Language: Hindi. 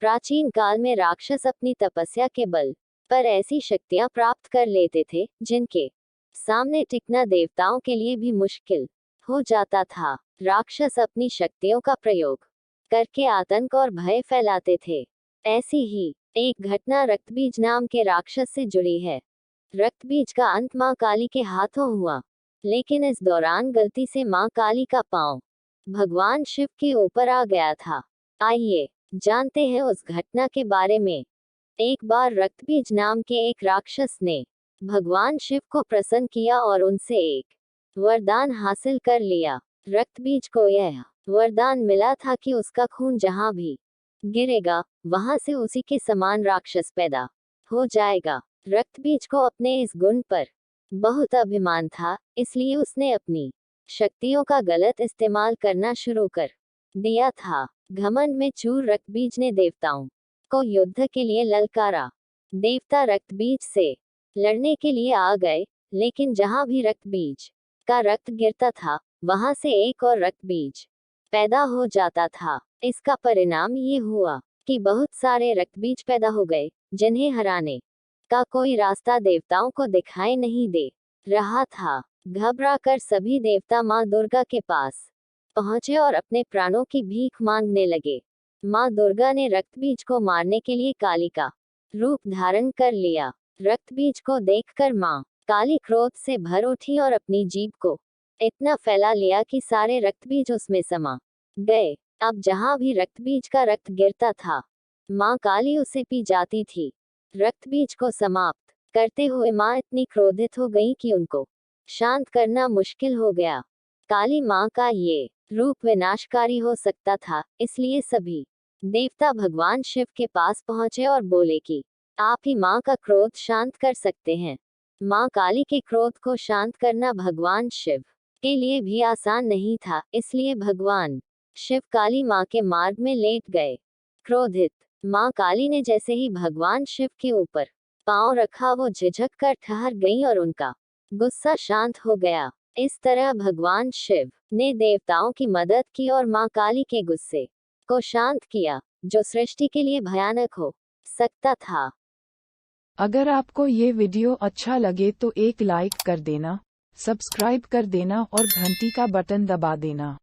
प्राचीन काल में राक्षस अपनी तपस्या के बल पर ऐसी शक्तियां प्राप्त कर लेते थे जिनके सामने टिकना देवताओं के लिए भी मुश्किल हो जाता था। राक्षस अपनी शक्तियों का प्रयोग करके आतंक और भय फैलाते थे। ऐसी ही एक घटना रक्तबीज नाम के राक्षस से जुड़ी है। रक्तबीज का अंत मां काली के हाथों हुआ, लेकिन इस दौरान गलती से मां काली का पांव भगवान शिव के ऊपर आ गया था। आइए जानते हैं उस घटना के बारे में। एक बार रक्तबीज नाम के एक राक्षस ने भगवान शिव को प्रसन्न किया और उनसे एक वरदान हासिल कर लिया। रक्तबीज को यह वरदान मिला था कि उसका खून जहां भी गिरेगा वहां से उसी के समान राक्षस पैदा हो जाएगा। रक्तबीज को अपने इस गुण पर बहुत अभिमान था, इसलिए उसने अपनी शक्तियों का गलत इस्तेमाल करना शुरू कर दिया था। घमंड में चूर रक्तबीज ने देवताओं को युद्ध के लिए ललकारा। देवता रक्तबीज से लड़ने के लिए आ गए, लेकिन जहां भी रक्तबीज का रक्त गिरता था वहां से एक और रक्तबीज पैदा हो जाता था। इसका परिणाम ये हुआ कि बहुत सारे रक्तबीज पैदा हो गए, जिन्हें हराने का कोई रास्ता देवताओं को दिखाई नहीं दे रहा था। घबराकर सभी देवता मां दुर्गा के पास पहुंचे और अपने प्राणों की भीख मांगने लगे। मां दुर्गा ने रक्तबीज को मारने के लिए काली का रूप धारण कर लिया। रक्तबीज को देखकर मां काली क्रोध से भर उठी और अपनी जीभ को इतना फैला लिया कि सारे रक्तबीज उसमें समा गए। अब जहां भी रक्तबीज का रक्त गिरता था, मां काली उसे पी जाती थी। रक्तबीज को समाप्त करते हुए मां इतनी क्रोधित हो गई कि उनको शांत करना मुश्किल हो गया। काली मां का ये रूप विनाशकारी हो सकता था, इसलिए सभी देवता भगवान शिव के पास पहुंचे और बोले कि आप ही मां का क्रोध शांत कर सकते हैं। मां काली के क्रोध को शांत करना भगवान शिव के लिए भी आसान नहीं था, इसलिए भगवान शिव काली मां के मार्ग में लेट गए। क्रोधित मां काली ने जैसे ही भगवान शिव के ऊपर पांव रखा, वो झिझक कर ठहर गईं और उनका गुस्सा शांत हो गया। इस तरह भगवान शिव ने देवताओं की मदद की और मां काली के गुस्से को शांत किया, जो सृष्टि के लिए भयानक हो सकता था। अगर आपको ये वीडियो अच्छा लगे तो एक लाइक कर देना, सब्सक्राइब कर देना और घंटी का बटन दबा देना।